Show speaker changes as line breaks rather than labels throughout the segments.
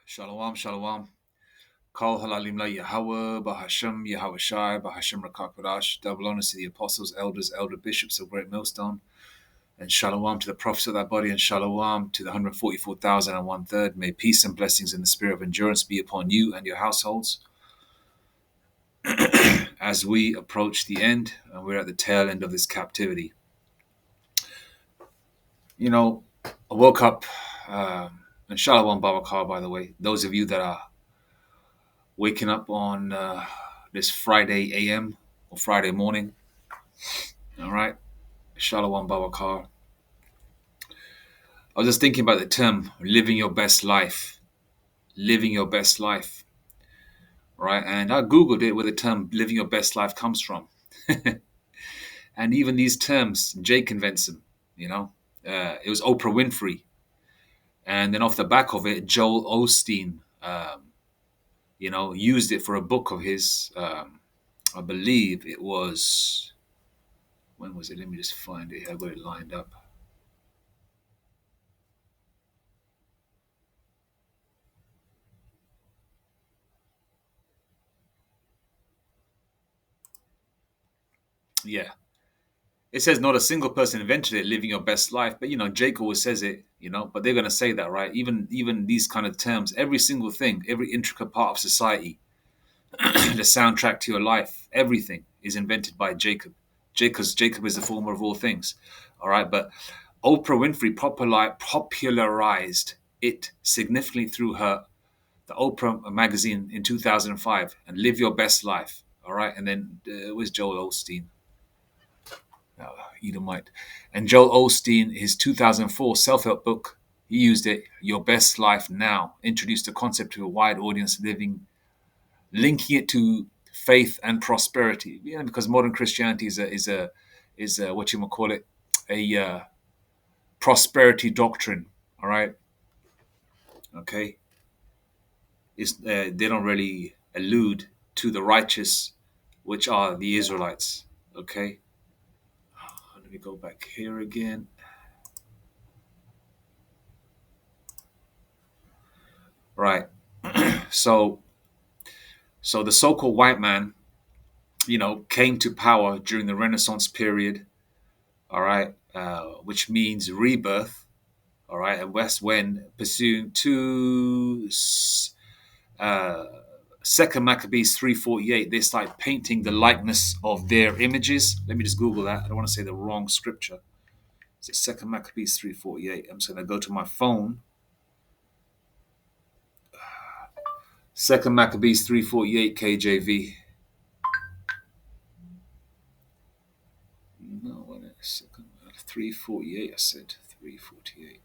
Shalom, shalom. Kol halalim la Yahweh, Bahashem, Yahweh Shai, Bahashem Rakakwadash. Double honors to the apostles, elders, elder bishops of Great Millstone. And shalom to the prophets of that body, and shalom to the 144,000 and one third. May peace and blessings in the spirit of endurance be upon you and your households as we approach the end, and we're at the tail end of this captivity. You know, I woke up, and shalom Babakar, by the way. Those of you that are waking up on this Friday AM or Friday morning, all right, shalom Babakar. I was just thinking about the term living your best life, living your best life, right? And I Googled it where the term living your best life comes from. And even these terms, Jake invents them, you know. It was Oprah Winfrey. And then off the back of it, Joel Osteen, used it for a book of his. I believe it was, when was it? Let me just find it. I got it lined up. Yeah. It says not a single person invented it, living your best life. But, Jake always says it, but they're going to say that, right? Even these kind of terms, every single thing, every intricate part of society, the soundtrack to your life, everything is invented by Jacob. Jacob is the former of all things. All right. But Oprah Winfrey popularized it significantly through the Oprah magazine in 2005 and Live Your Best Life. All right. And then it was Joel Osteen, Edomite. And Joel Osteen, his 2004 self-help book, he used it, Your Best Life Now, introduced the concept to a wide audience living, linking it to faith and prosperity. Because modern Christianity is a what you might call it, a prosperity doctrine. All right. Okay. They don't really allude to the righteous, which are the Israelites. Okay. Let me go back here again. Right. So the so-called white man, came to power during the Renaissance period. All right. Which means rebirth. All right. And West when pursuing uh, Second Maccabees 3:48, they start painting the likeness of their images. Let me just Google that. I don't want to say the wrong scripture. Is it Second Maccabees 3:48? I'm just going to go to my phone. Second Maccabees 3:48 KJV. No, wait a second. 3:48. I said 3:48.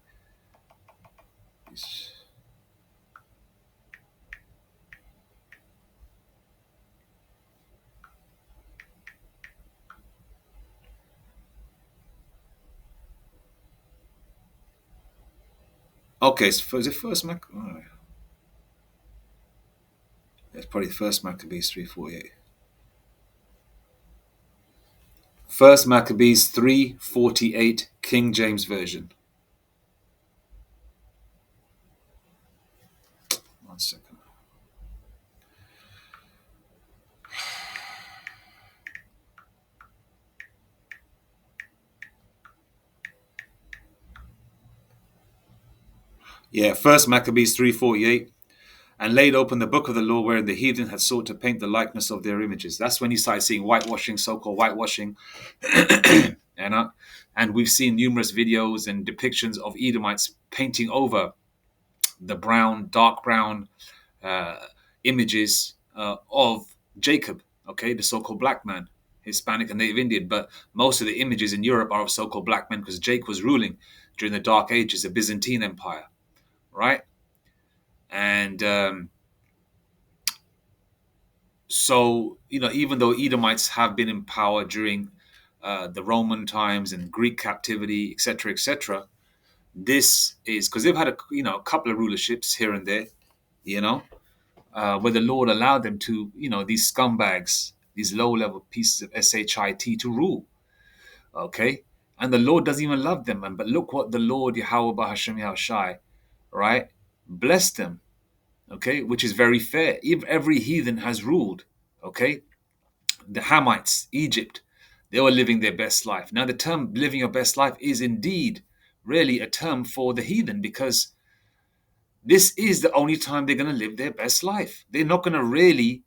Okay, so is it first Mac? Oh, it's probably first Maccabees 3:48. First Maccabees 3:48 King James Version. One second. Yeah, first Maccabees 3:48. And laid open the book of the law wherein the heathen had sought to paint the likeness of their images. That's when you start seeing whitewashing, so-called whitewashing. And we've seen numerous videos and depictions of Edomites painting over the dark brown images of Jacob, okay, the so-called black man, Hispanic and Native Indian. But most of the images in Europe are of so-called black men because Jake was ruling during the Dark Ages, the Byzantine Empire, right? And so, even though Edomites have been in power during the Roman times and Greek captivity, etc., this is because they've had a couple of rulerships here and there, where the Lord allowed them to, these scumbags, these low-level pieces of shit to rule. Okay, And the Lord doesn't even love them, man. But look what the Lord, Yahweh Bahashem Yahushai, right, blessed them, okay, which is very fair. If every heathen has ruled, okay, the Hamites, Egypt, they were living their best life. Now, the term living your best life is indeed really a term for the heathen, because this is the only time they're going to live their best life. They're not going to really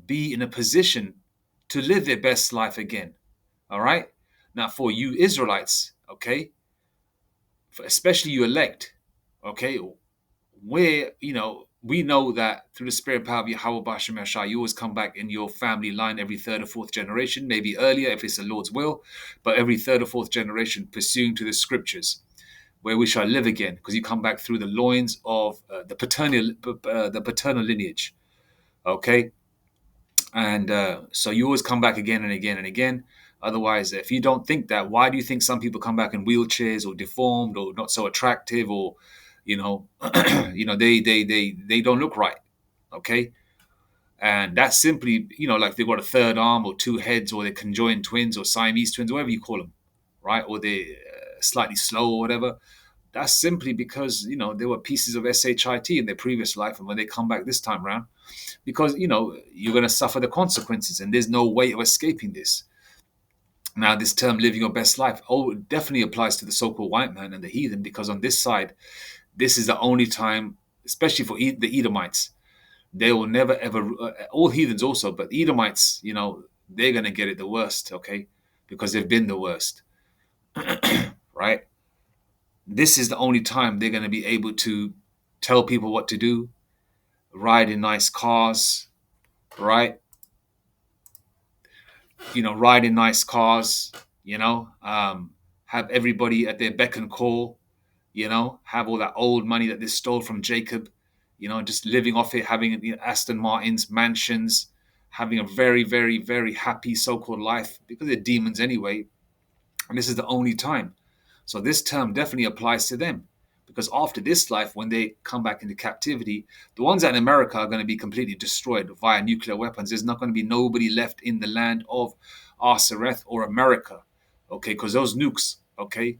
be in a position to live their best life again. All right. Now, for you Israelites, okay, especially you elect, okay, where, we know that through the spirit and power of Yahweh Bashem Yashai, you always come back in your family line every third or fourth generation, maybe earlier if it's the Lord's will, but every third or fourth generation pursuing to the scriptures, where we shall live again, because you come back through the loins of the paternal lineage, okay, and so you always come back again and again and again. Otherwise, if you don't think that, why do you think some people come back in wheelchairs or deformed or not so attractive, or you know, they don't look right, okay? And that's simply, like they've got a third arm or two heads, or they're conjoined twins or Siamese twins, whatever you call them, right? Or they're slightly slow or whatever. That's simply because, there were pieces of shit in their previous life, and when they come back this time around, because, you're going to suffer the consequences, and there's no way of escaping this. Now, this term living your best life, it definitely applies to the so-called white man and the heathen, because on this side, this is the only time, especially for the Edomites, they will never ever, all heathens also, but Edomites, they're going to get it the worst, okay? Because they've been the worst, right? This is the only time they're going to be able to tell people what to do, ride in nice cars, right? Ride in nice cars, have everybody at their beck and call, have all that old money that they stole from Jacob, just living off it, having Aston Martins, mansions, having a very, very, very happy so-called life, because they're demons anyway. And this is the only time. So this term definitely applies to them, because after this life, when they come back into captivity, the ones that in America are going to be completely destroyed via nuclear weapons. There's not going to be nobody left in the land of Arsareth or America, okay, because those nukes, okay,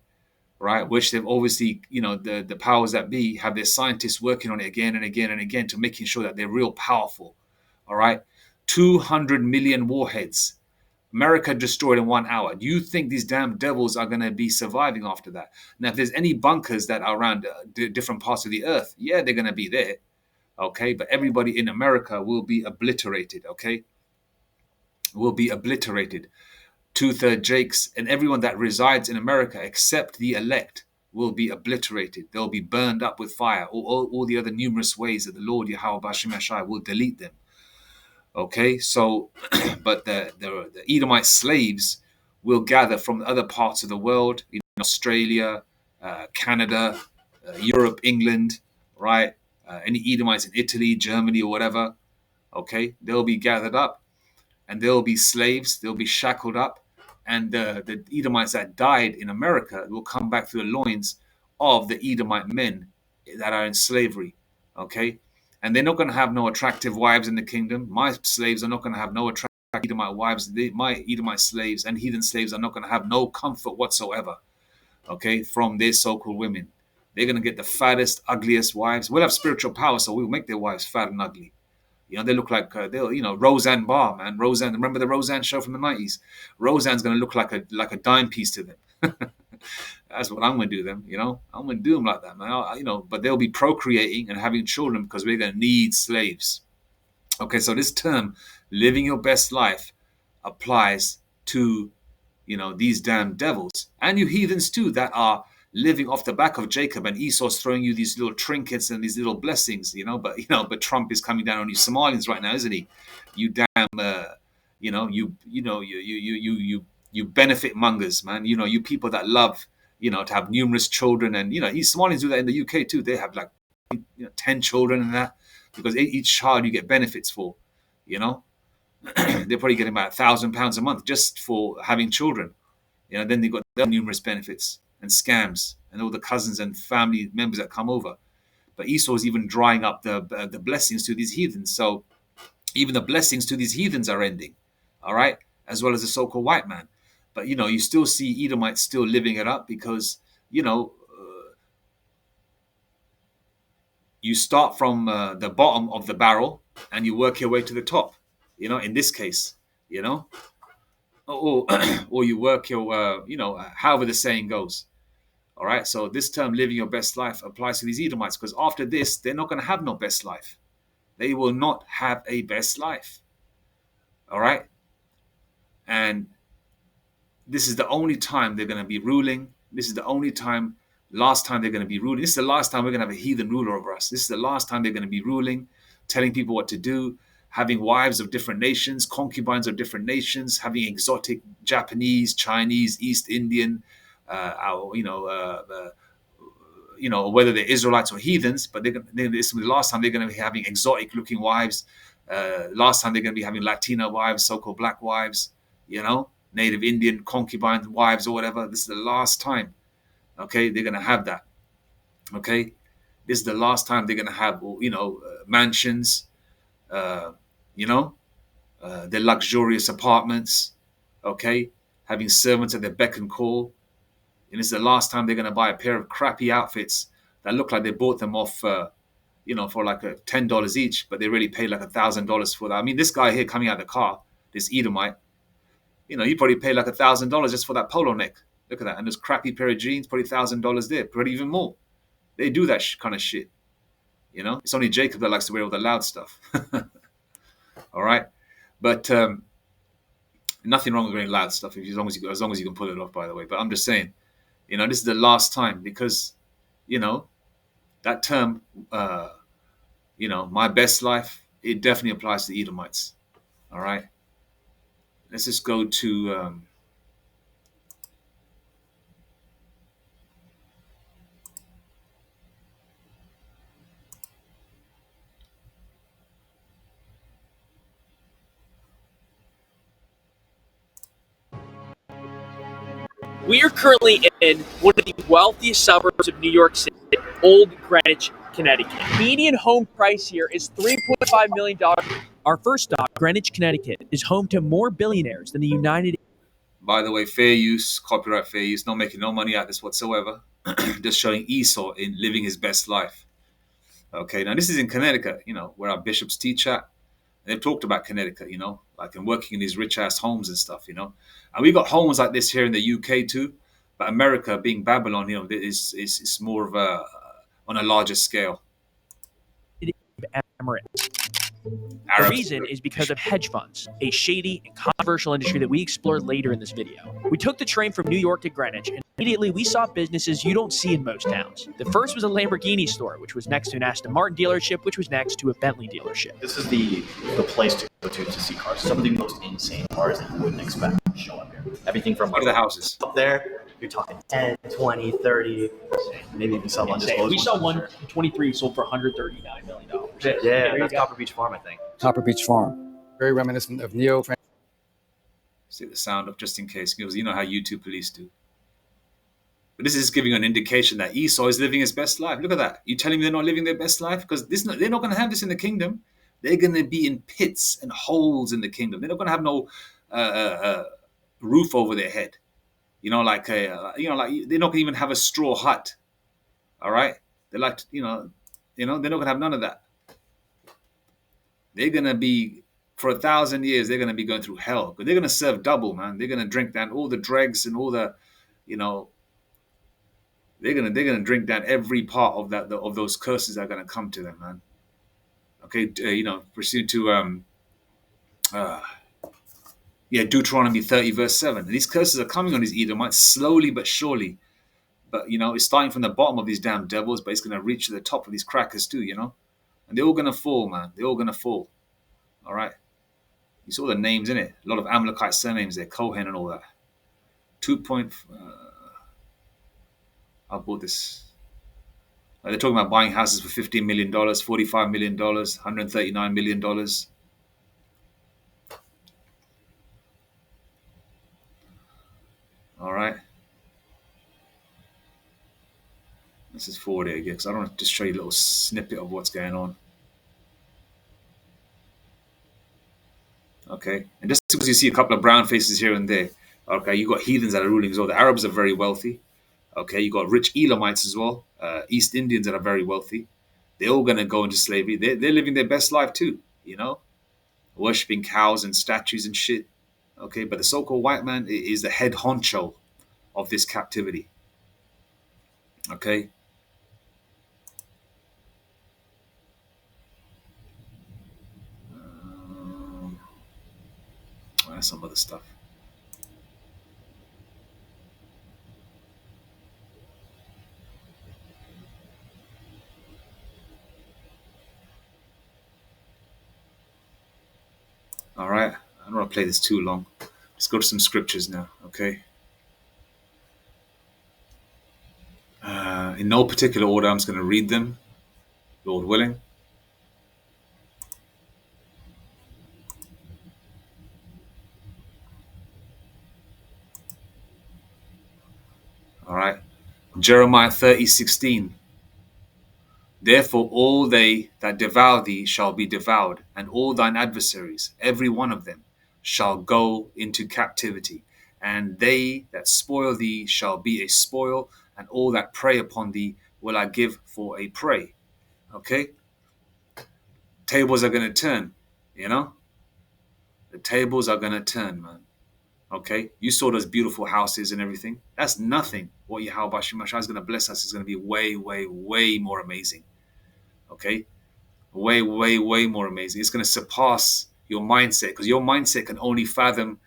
right, which they've obviously, the powers that be have their scientists working on it again and again and again to making sure that they're real powerful, all right? 200 million warheads. America destroyed in 1 hour. Do you think these damn devils are going to be surviving after that? Now, if there's any bunkers that are around different parts of the earth, yeah, they're going to be there, okay? But everybody in America will be obliterated, okay? Will be obliterated. Two-thirds Jakes and everyone that resides in America except the elect will be obliterated. They'll be burned up with fire. All the other numerous ways that the Lord Yahweh Bashim Yashai will delete them. Okay, so, but the Edomite slaves will gather from other parts of the world, Australia, Canada, Europe, England, right? Any Edomites in Italy, Germany, or whatever, okay, they'll be gathered up, and they'll be slaves, they'll be shackled up, and the Edomites that died in America will come back through the loins of the Edomite men that are in slavery, okay? And they're not going to have no attractive wives in the kingdom. My slaves are not going to have no attractive Edomite wives. My Edomite slaves and heathen slaves are not going to have no comfort whatsoever, okay, from their so-called women. They're going to get the fattest, ugliest wives. We'll have spiritual power, so we'll make their wives fat and ugly. They look like Roseanne Barr, man. Roseanne, remember the Roseanne show from the 90s? Roseanne's going to look like a dime piece to them. That's what I'm going to do them, I'm going to do them like that, man. But they'll be procreating and having children because we're going to need slaves. Okay, so this term, living your best life, applies to, these damn devils. And you heathens too that are living off the back of Jacob, and Esau's throwing you these little trinkets and these little blessings, but Trump is coming down on you Somalians right now, isn't he? You damn, you benefit mongers, man. You people that love, to have numerous children, and Somalians do that in the UK too. They have like 10 children and that, because each child you get benefits for, they're probably getting about £1,000 a month just for having children. Then they've got numerous benefits and scams and all the cousins and family members that come over. But Esau is even drying up the blessings to these heathens. So even the blessings to these heathens are ending, all right, as well as the so-called white man. But you still see Edomites still living it up because you start from the bottom of the barrel and you work your way to the top. In this case, you know, or or you work your however the saying goes. All right. So this term "living your best life" applies to these Edomites because after this, they're not going to have no best life. They will not have a best life. All right. And this is the only time they're going to be ruling. This is the only time, last time they're going to be ruling. This is the last time we're going to have a heathen ruler over us. This is the last time they're going to be ruling, telling people what to do, having wives of different nations, concubines of different nations, having exotic Japanese, Chinese, East Indian, whether they're Israelites or heathens, but this is the last time they're going to be having exotic looking wives. Last time they're going to be having Latina wives, so-called black wives, Native Indian concubine wives or whatever. This is the last time, okay, they're going to have that, okay? This is the last time they're going to have, mansions, their luxurious apartments, okay, having servants at their beck and call. And this is the last time they're going to buy a pair of crappy outfits that look like they bought them off, for like $10 each, but they really paid like $1,000 for that. I mean, this guy here coming out of the car, this Edomite, he probably paid like $1,000 just for that polo neck. Look at that. And this crappy pair of jeans, probably $1,000 there, probably even more. They do that kind of shit. It's only Jacob that likes to wear all the loud stuff. All right. But nothing wrong with wearing loud stuff as long as you can pull it off, by the way. But I'm just saying, this is the last time because, that term, my best life, it definitely applies to the Edomites. All right. Let's just go to
We are currently in one of the wealthiest suburbs of New York City, Old Greenwich, Connecticut. Median home price here is $3.5 million. Our first stop, Greenwich, Connecticut, is home to more billionaires than the United.
By the way, fair use, copyright fair use, not making no money out of this whatsoever. Just showing Esau in living his best life. Okay, now this is in Connecticut, where our bishops teach at. And they've talked about Connecticut, like in working in these rich ass homes and stuff, And we got homes like this here in the UK too. But America, being Babylon, is more of on a larger scale.
Emirates. The reason is because of hedge funds, a shady and controversial industry that we explore later in this video. We took the train from New York to Greenwich, and immediately we saw businesses you don't see in most towns. The first was a Lamborghini store, which was next to an Aston Martin dealership, which was next to a Bentley dealership.
This is the place to go to see cars. Some of the most insane cars that you wouldn't expect to show up here. Everything from
What are the houses?
up there, you're talking 10, 20, 30, maybe even some undisclosed.
We saw one 23 sold for $139 million.
Yeah, that's Copper Beach Farm, I think.
Copper Beach Farm. Very reminiscent of Neo.
See the sound of just in case, because you know how YouTube police do. But this is giving an indication that Esau is living his best life. Look at that. You telling me they're not living their best life? Because they're not going to have this in the kingdom. They're going to be in pits and holes in the kingdom. They're not going to have no roof over their head. They're not going to even have a straw hut. All right. They're like, they're not going to have none of that. They're going to be, for 1,000 years, they're going to be going through hell. But they're going to serve double, man. They're going to drink down all the dregs and all the, they're going to drink down every part of that of those curses that are going to come to them, man. Okay, proceed to Deuteronomy 30 verse 7. And these curses are coming on these Edomites slowly but surely. But it's starting from the bottom of these damn devils, but it's going to reach to the top of these crackers too, And they're all going to fall, man. They're all going to fall. All right. You saw the names in it. A lot of Amalekite surnames there, Kohen and all that. I bought this. They're talking about buying houses for $15 million, $45 million, $139 million. All right. This is forward here, because I don't want to just show you a little snippet of what's going on. Okay. And just because you see a couple of brown faces here and there, Okay, you got heathens that are ruling as well. The Arabs are very wealthy. Okay, you got rich Elamites as well, East Indians that are very wealthy. They're all going to go into slavery. They're living their best life too, worshipping cows and statues and shit. Okay, but the so-called white man is the head honcho of this captivity. Okay. That's some other stuff. All right. I don't want to play this too long. Let's go to some scriptures now. Okay. In no particular order, I'm just going to read them, Lord willing. All right. Jeremiah 30:16. Therefore all they that devour thee shall be devoured, and all thine adversaries, every one of them, shall go into captivity. And they that spoil thee shall be a spoil, and all that prey upon thee will I give for a prey. Okay? Tables are going to turn, you know? The tables are going to turn, man. Okay? You saw those beautiful houses and everything. That's nothing. What Yahweh Shemashah is going to bless us is going to be way, way, way more amazing. Okay? Way, way, way more amazing. It's going to surpass your mindset, because your mindset can only fathom,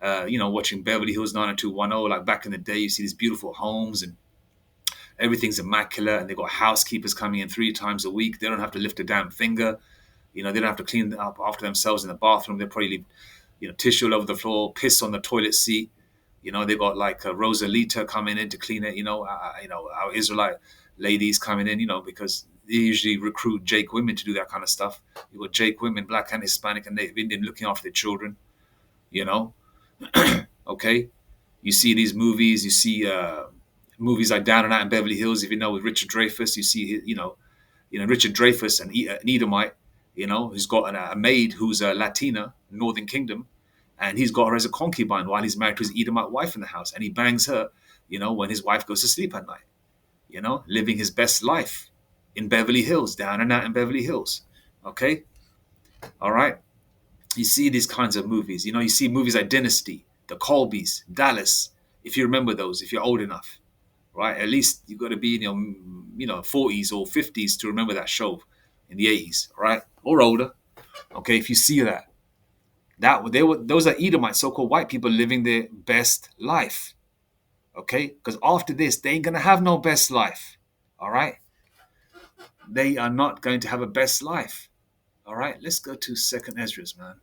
watching Beverly Hills 90210. Like back in the day, you see these beautiful homes and everything's immaculate, and they got housekeepers coming in 3 times a week. They don't have to lift a damn finger. They don't have to clean up after themselves in the bathroom. They probably leave, tissue all over the floor, piss on the toilet seat. They got like a Rosalita coming in to clean it. Our Israelite ladies coming in, because they usually recruit Jake women to do that kind of stuff. You got Jake women, black and Hispanic and Native Indian, looking after their children. Okay. You see these movies. You see movies like Down and Out in Beverly Hills. If you know, with Richard Dreyfuss, you see Richard Dreyfuss, an Edomite, who's got a maid who's a Latina, Northern Kingdom, and he's got her as a concubine while he's married to his Edomite wife in the house, and he bangs her, when his wife goes to sleep at night. Living his best life in Beverly Hills, Down and Out in Beverly Hills. Okay, all right. You see these kinds of movies. You see movies like Dynasty, The Colbys, Dallas. If you remember those, if you're old enough, right? At least you've got to be in your 40s or 50s to remember that show in the 80s, right? Or older. Okay, if you see those are Edomites, so-called white people living their best life. Okay, because after this, they ain't gonna have no best life. All right, they are not going to have a best life. All right, let's go to Second Esdras, man.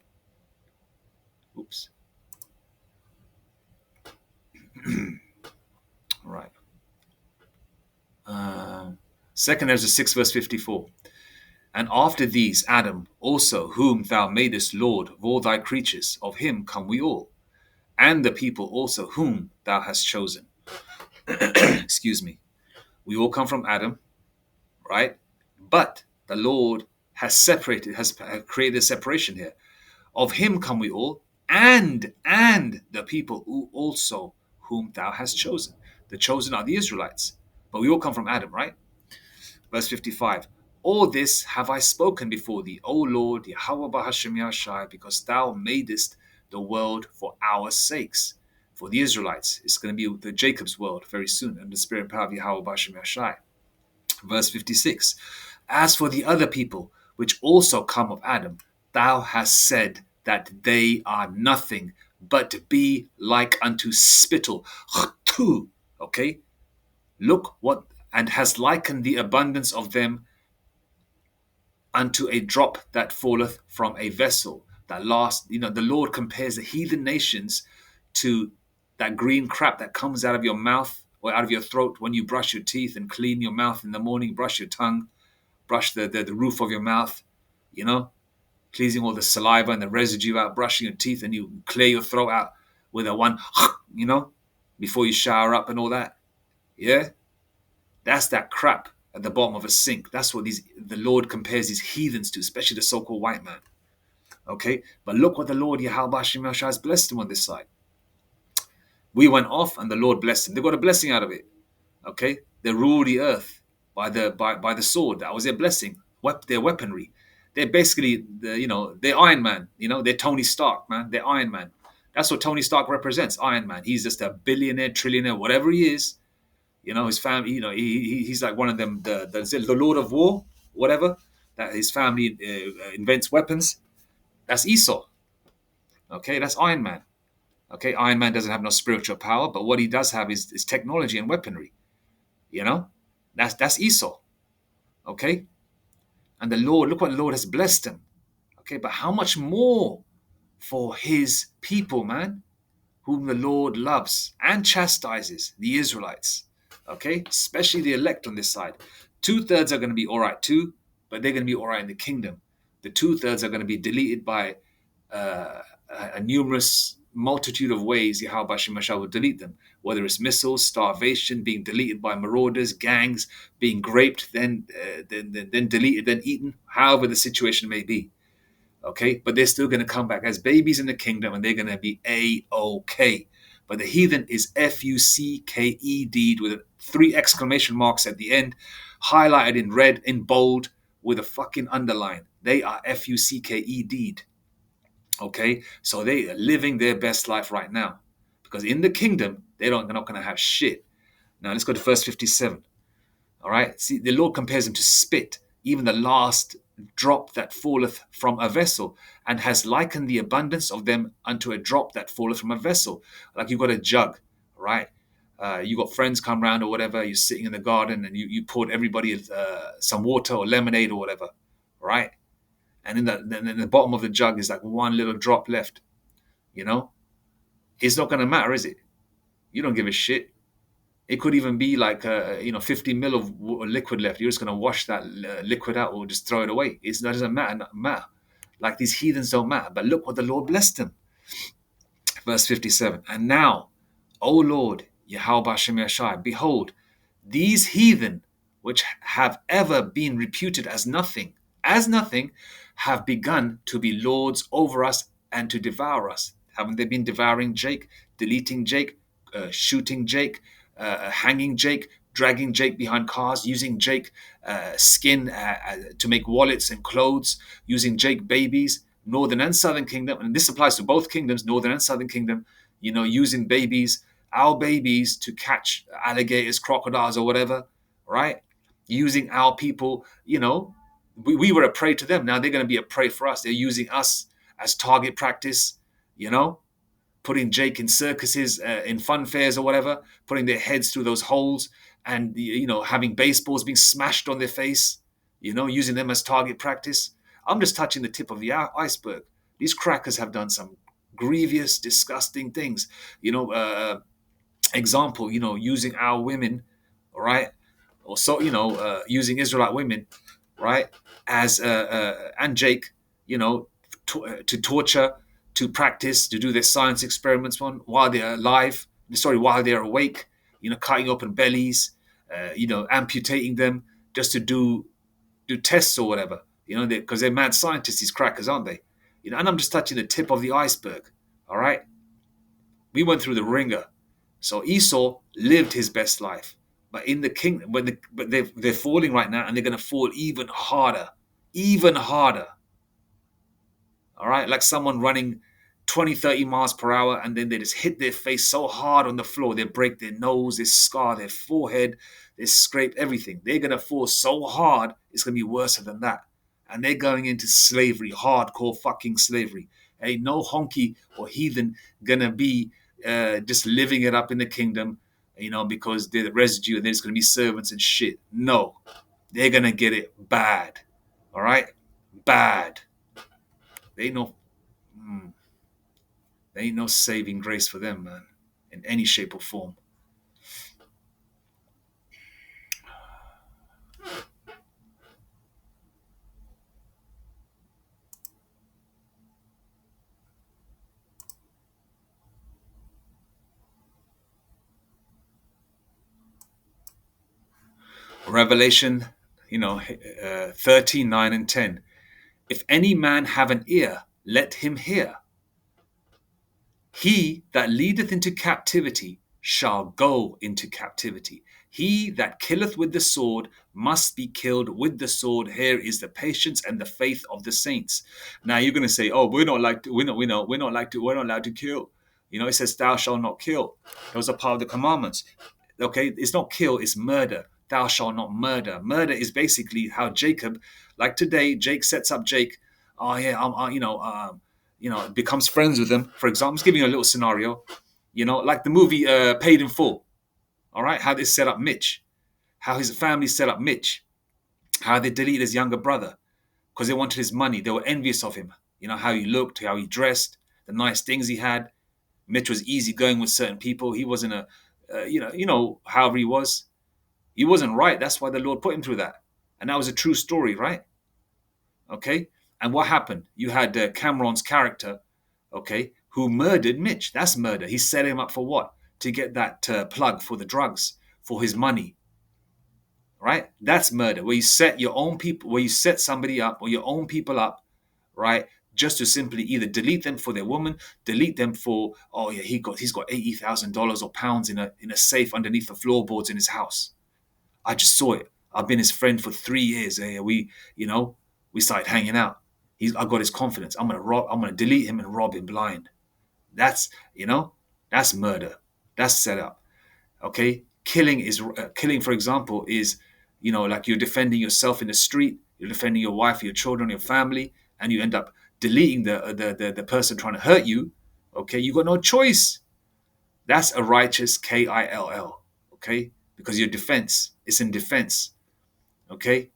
Oops. All right. Second Ezra 6 verse 54. And after these, Adam also, whom thou madest Lord of all thy creatures, of him come we all, and the people also, whom thou hast chosen. Excuse me. We all come from Adam, right? But the Lord has created a separation here. Of him come we all, and the people who also whom thou hast chosen. The chosen are the Israelites, but we all come from Adam, right? Verse 55. All this have I spoken before thee, O Lord, Yahweh Bahashem Yahshai, because thou madest the world for our sakes. For the Israelites, it's going to be the Jacob's world very soon, and the spirit and power of Yahweh Bahashem Yahshai. Verse 56. As for the other people, which also come of Adam, thou hast said that they are nothing, but be like unto spittle. Okay? Look what, and has likened the abundance of them unto a drop that falleth from a vessel. That last, the Lord compares the heathen nations to that green crap that comes out of your mouth or out of your throat when you brush your teeth and clean your mouth in the morning, brush your tongue, brush the roof of your mouth, cleansing all the saliva and the residue out, brushing your teeth, and you clear your throat out with a one, before you shower up and all that. Yeah? That's that crap at the bottom of a sink. That's what the Lord compares these heathens to, especially the so-called white man. Okay? But look what the Lord Yahweh Hashem has blessed him on this side. We went off and the Lord blessed them. They got a blessing out of it. Okay? They rule the earth by the sword. That was their blessing. Their weaponry. They're basically they're Iron Man. They're Tony Stark, man. They're Iron Man. That's what Tony Stark represents, Iron Man. He's just a billionaire, trillionaire, whatever he is. His family. He's like one of them, the Lord of War, whatever. That his family invents weapons. That's Esau. Okay, that's Iron Man. Okay, Iron Man doesn't have no spiritual power, but what he does have is technology and weaponry. That's Esau. Okay, and the Lord, look what the Lord has blessed him. Okay, but how much more for his people, man, whom the Lord loves and chastises, the Israelites. Okay, especially the elect on this side. 2/3 are going to be all right too, but they're going to be all right in the kingdom. The 2/3 are going to be deleted by a numerous multitude of ways. Yahweh Shemashah will delete them, whether it's missiles, starvation, being deleted by marauders, gangs, being raped, then deleted, then eaten, however the situation may be. Okay, but they're still going to come back as babies in the kingdom, and they're going to be A-OK. But the heathen is F-U-C-K-E-D with 3 exclamation marks at the end, highlighted in red, in bold, with a fucking underline. They are F-U-C-K-E-D. Okay, so they are living their best life right now, because in the kingdom they're not going to have shit. Now let's go to verse 57. All right, see, the Lord compares them to spit, even the last drop that falleth from a vessel, and has likened the abundance of them unto a drop that falleth from a vessel. Like you've got a jug, right? You got friends come round or whatever. You're sitting in the garden and you poured everybody some water or lemonade or whatever, right? And in the bottom of the jug is like one little drop left. It's not going to matter, is it? You don't give a shit. It could even be like 50 mil of liquid left. You're just going to wash that liquid out or just throw it away. That doesn't matter. Like these heathens don't matter. But look what the Lord blessed them. Verse 57. And now, O Lord, Yahweh Shem Yashai, behold, these heathen, which have ever been reputed as nothing, have begun to be lords over us and to devour us. Haven't they been devouring Jake, deleting Jake, shooting Jake, hanging Jake, dragging Jake behind cars, using Jake skin to make wallets and clothes, using Jake babies, northern and southern kingdom, and this applies to both kingdoms, northern and southern kingdom, using babies, our babies, to catch alligators, crocodiles, or whatever, right? Using our people, we were a prey to them. Now they're going to be a prey for us. They're using us as target practice, putting Jake in circuses, in fun fairs or whatever, putting their heads through those holes and, having baseballs being smashed on their face, using them as target practice. I'm just touching the tip of the iceberg. These crackers have done some grievous, disgusting things. Example, using our women, right? Or so, using Israelite women, right? As, and Jake, to torture, to practice, to do their science experiments on while they're alive, while they're awake, cutting open bellies, amputating them just to do tests or whatever, because they're mad scientists, these crackers, aren't they? And I'm just touching the tip of the iceberg, all right? We went through the ringer. So Esau lived his best life. But in the kingdom, but they're falling right now, and they're going to fall even harder. All right, like someone running 20, 30 miles per hour, and then they just hit their face so hard on the floor, they break their nose, they scar their forehead, they scrape everything. They're going to fall so hard, it's going to be worse than that. And they're going into slavery, hardcore fucking slavery. Ain't no honky or heathen going to be just living it up in the kingdom, because they're the residue and they're just going to be servants and shit. No, they're going to get it bad. All right? Bad. There ain't no saving grace for them, man, in any shape or form. Revelation, 13, 9 and 10. If any man have an ear, let him hear. He that leadeth into captivity shall go into captivity. He that killeth with the sword must be killed with the sword. Here is the patience and the faith of the saints. Now you're going to say, "Oh, we're not allowed to kill." You know, it says, "Thou shalt not kill." Those are part of the commandments. Okay, it's not kill, it's murder. Thou shalt not murder. Murder is basically how Jacob, like today, Jake sets up Jake. Oh yeah, becomes friends with him. For example, I'm just giving you a little scenario. You know, like the movie Paid in Full. All right, how they set up Mitch, how his family set up Mitch, how they deleted his younger brother because they wanted his money. They were envious of him. You know how he looked, how he dressed, the nice things he had. Mitch was easygoing with certain people. He wasn't however he was. He wasn't right. That's why the Lord put him through that. And that was a true story, right? Okay. And what happened? You had Cameron's character, okay, who murdered Mitch. That's murder. He set him up for what? To get that plug for the drugs, for his money, right? That's murder. Where you set your own people, where you set somebody up or your own people up, right? Just to simply either delete them for their woman, delete them for, oh yeah, he's got $80,000 or pounds in a safe underneath the floorboards in his house. I just saw it. I've been his friend for 3 years. We started hanging out. I got his confidence. I'm gonna delete him and rob him blind. That's that's murder. That's set up. Okay, killing. For example, is like you're defending yourself in the street. You're defending your wife, your children, your family, and you end up deleting the person trying to hurt you. Okay, you got no choice. That's a righteous kill. Okay, because your defense is in defense. Okay,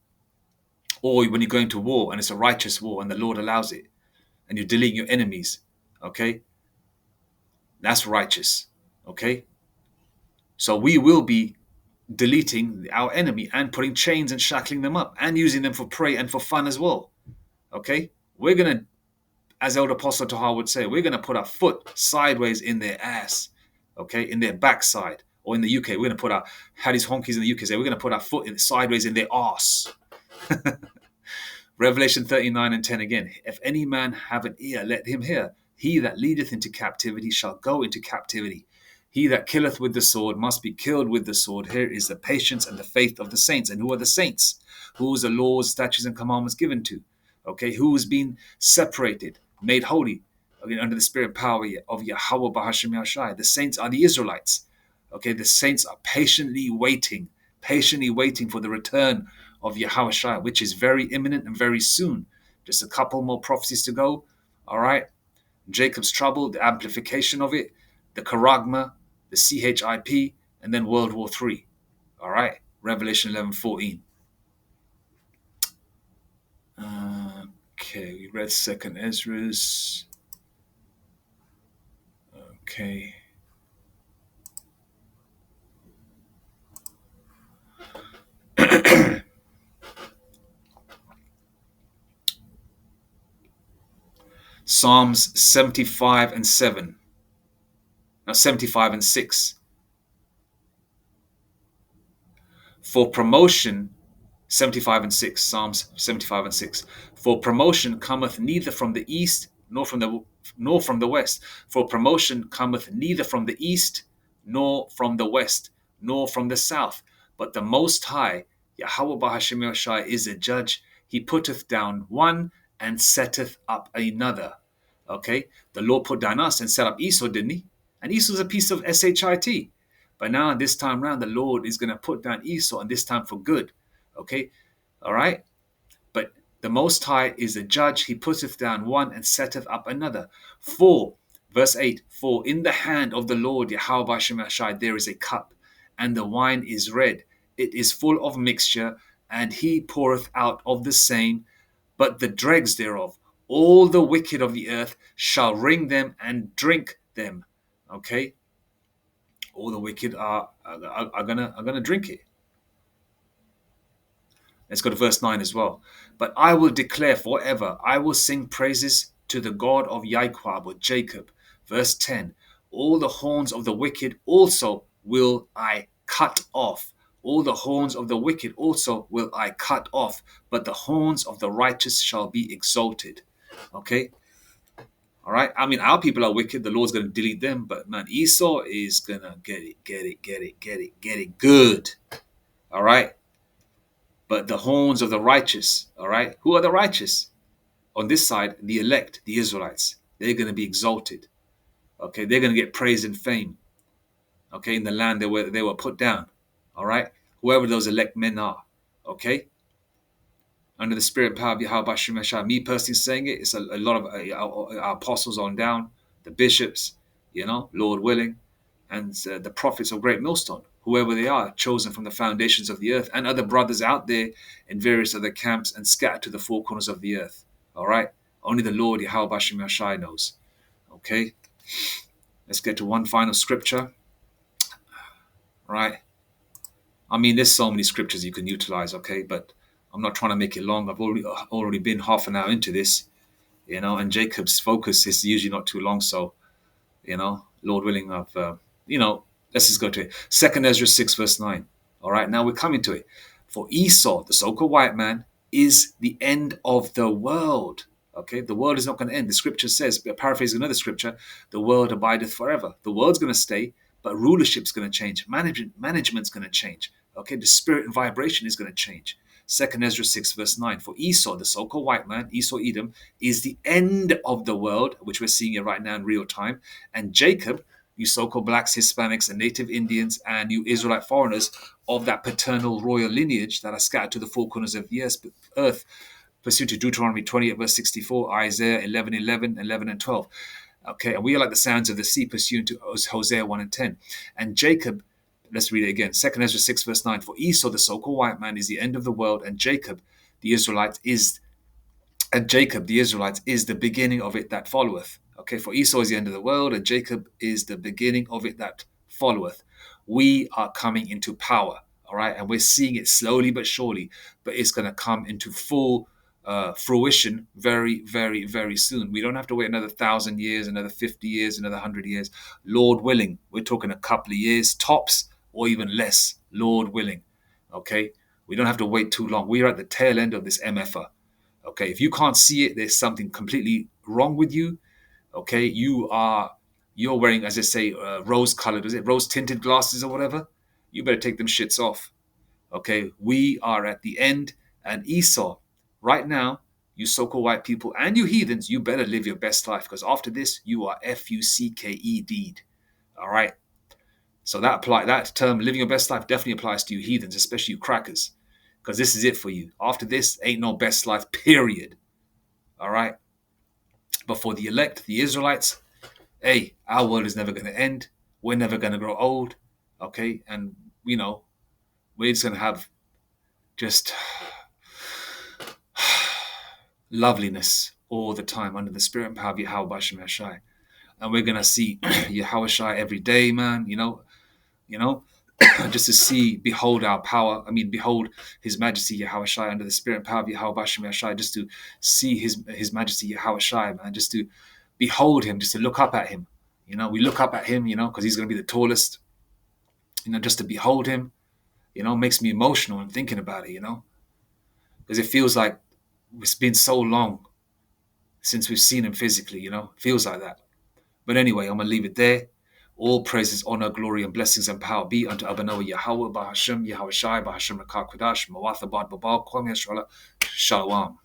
or when you're going to war and it's a righteous war and the Lord allows it, and you're deleting your enemies. Okay, that's righteous. Okay, so we will be deleting our enemy and putting chains and shackling them up and using them for prey and for fun as well. Okay, we're gonna, as Elder Apostle Tahar would say, we're gonna put our foot sideways in their ass. Okay, in their backside. Or in the UK, we're gonna put our, how these honkies in the UK say, we're gonna put our foot sideways in their arse. Revelation 39:10 again. If any man have an ear, let him hear. He that leadeth into captivity shall go into captivity. He that killeth with the sword must be killed with the sword. Here is the patience and the faith of the saints. And who are the saints? Who is the laws, statutes, and commandments given to? Okay, who has been separated, made holy, under the spirit and power of Yahweh Bahashim Yashai. The saints are the Israelites. Okay, the saints are patiently waiting for the return of Yahweh, which is very imminent and very soon. Just a couple more prophecies to go. All right. Jacob's trouble, the amplification of it, the charagma, the CHIP, and then World War III. All right. Revelation 11:14. Okay, we read 2nd Esdras. Okay. Psalms 75:7. Now 75:6. For promotion, 75:6. Psalms 75:6. For promotion cometh neither from the east nor from the west. For promotion cometh neither from the east nor from the west nor from the south. But the Most High, Yahweh Bahashim Yoshai, is a judge. He putteth down one and setteth up another. Okay, the Lord put down us and set up Esau, didn't he? And Esau's a piece of shit. But now, this time round, the Lord is going to put down Esau, and this time for good. Okay, all right. But the Most High is a judge. He putteth down one and setteth up another. For, verse 8, for in the hand of the Lord Yahweh Bashem Ashai there is a cup, and the wine is red. It is full of mixture, and he poureth out of the same. But the dregs thereof, all the wicked of the earth, shall wring them and drink them. Okay, all the wicked are gonna drink it. Let's go to verse 9 as well. But I will declare forever, I will sing praises to the God of Jacob or Jacob. Verse 10, all the horns of the wicked also will I cut off. All the horns of the wicked also will I cut off, but the horns of the righteous shall be exalted. Okay? All right. I mean, our people are wicked. The Lord's going to delete them. But man, Esau is going to get it good. All right. But the horns of the righteous. All right. Who are the righteous? On this side, the elect, the Israelites. They're going to be exalted. Okay. They're going to get praise and fame. Okay. In the land they were put down. All right. Whoever those elect men are. Okay. Under the spirit and power of Yahweh Shem Yahshua. Me personally saying it, it's a lot of our apostles on down, the bishops, Lord willing, and the prophets of Great Millstone, whoever they are, chosen from the foundations of the earth, and other brothers out there in various other camps and scattered to the four corners of the earth. All right? Only the Lord Yahweh Shem Yahshua knows. Okay? Let's get to one final scripture. Right? I mean, there's so many scriptures you can utilize, okay? But I'm not trying to make it long. I've already been half an hour into this, and Jacob's focus is usually not too long. So, Lord willing, let's just go to it. 2 Ezra 6 verse 9. All right, now we're coming to it. For Esau, the so-called white man, is the end of the world. Okay, the world is not going to end. The scripture says, paraphrasing another scripture, the world abideth forever. The world's going to stay, but rulership's going to change. Management's going to change. Okay, the spirit and vibration is going to change. 2 Ezra 6 verse 9. For Esau, the so-called white man, Esau Edom, is the end of the world, which we're seeing it right now in real time. And Jacob, you so-called blacks, Hispanics, and native Indians, and you Israelite foreigners of that paternal royal lineage that are scattered to the four corners of the earth, pursuant to Deuteronomy 28 verse 64, Isaiah 11 and 12. Okay, and we are like the sands of the sea, pursuant to Hosea 1 and 10. And Jacob, let's read it again. 2 Ezra 6 verse 9. For Esau, the so-called white man, is the end of the world, and Jacob, the Israelite, is the beginning of it that followeth. Okay, for Esau is the end of the world, and Jacob is the beginning of it that followeth. We are coming into power, all right? And we're seeing it slowly but surely, but it's going to come into full fruition very, very, very soon. We don't have to wait another 1,000 years, another 50 years, another 100 years. Lord willing, we're talking a couple of years, tops, or even less, Lord willing, okay? We don't have to wait too long. We are at the tail end of this MFA. Okay, if you can't see it, there's something completely wrong with you. Okay, you're wearing, as I say, rose-colored, is it rose-tinted glasses or whatever? You better take them shits off. Okay, we are at the end, and Esau, right now, you so-called white people and you heathens, you better live your best life, because after this, you are FUCKE'd. All right. So that term, living your best life, definitely applies to you heathens, especially you crackers, because this is it for you. After this, ain't no best life, period. All right. But for the elect, the Israelites, hey, our world is never going to end. We're never going to grow old. Okay. And, we're just going to have just loveliness all the time under the spirit and power of Yahweh Shem Yahshua. And we're going to see Yahweh Shai every day, man, just to behold our power. I mean, behold His Majesty Yahweh Shai under the spirit and power of Yahweh Shem Yahshua, just to see His Majesty Yahweh Shai, man, just to behold Him, just to look up at Him. We look up at Him, because He's going to be the tallest. Just to behold Him, makes me emotional and thinking about it, because it feels like it's been so long since we've seen Him physically, it feels like that. But anyway, I'm going to leave it there. All praises, honor, glory, and blessings and power be unto Abanoah Yahweh, Bahashem, Yahweh Shai, Bahashem Rakah Kodash, Mawatha Bad Babal, Kwame Shalom.